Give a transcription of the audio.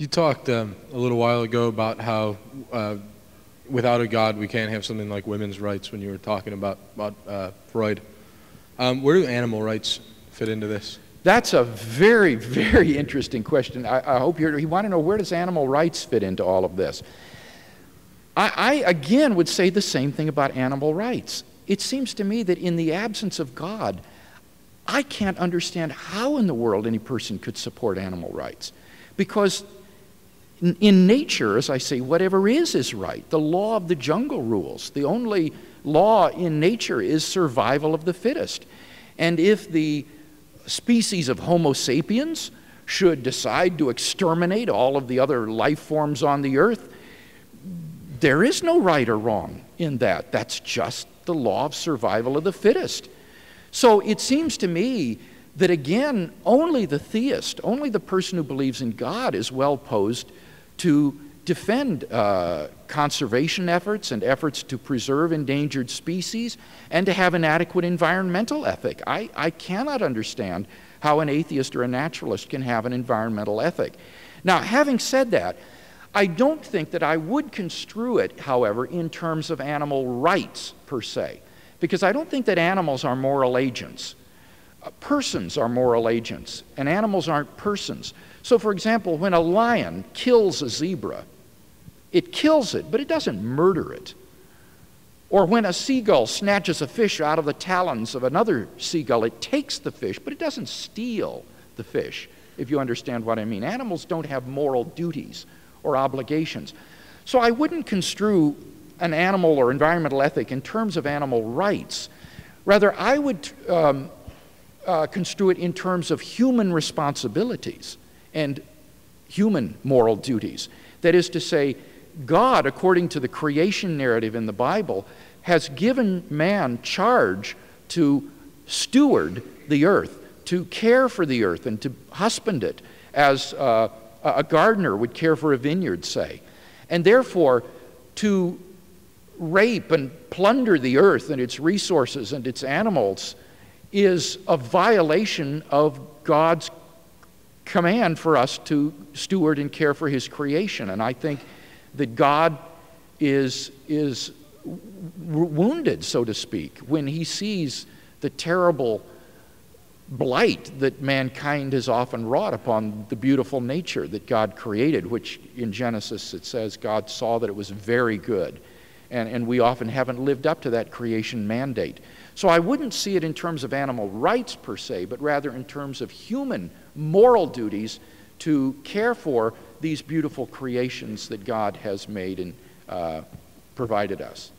You talked a little while ago about how without a God we can't have something like women's rights when you were talking about Freud. Where do animal rights fit into this? That's a very, very interesting question. I hope you want to know, where does animal rights fit into all of this? I again would say the same thing about animal rights. It seems to me that in the absence of God, I can't understand how in the world any person could support animal rights. Because in nature, as I say, whatever is right. The law of the jungle rules. The only law in nature is survival of the fittest. And if the species of Homo sapiens should decide to exterminate all of the other life forms on the earth, there is no right or wrong in that. That's just the law of survival of the fittest. So it seems to me that, again, only the theist, only the person who believes in God is well posed to defend conservation efforts and efforts to preserve endangered species and to have an adequate environmental ethic. I cannot understand how an atheist or a naturalist can have an environmental ethic. Now, having said that, I don't think that I would construe it, however, in terms of animal rights per se, because I don't think that animals are moral agents. Persons are moral agents, and animals aren't persons. So, for example, when a lion kills a zebra, it kills it, but it doesn't murder it. Or when a seagull snatches a fish out of the talons of another seagull, it takes the fish, but it doesn't steal the fish, if you understand what I mean. Animals don't have moral duties or obligations. So I wouldn't construe an animal or environmental ethic in terms of animal rights. Rather, I would construe it in terms of human responsibilities and human moral duties. That is to say, God, according to the creation narrative in the Bible, has given man charge to steward the earth, to care for the earth and to husband it as a gardener would care for a vineyard, say. And therefore, to rape and plunder the earth and its resources and its animals is a violation of God's command for us to steward and care for his creation. And I think that God is wounded, so to speak, when he sees the terrible blight that mankind has often wrought upon the beautiful nature that God created, which in Genesis it says God saw that it was very good. And we often haven't lived up to that creation mandate. So I wouldn't see it in terms of animal rights per se, but rather in terms of human moral duties to care for these beautiful creations that God has made and provided us.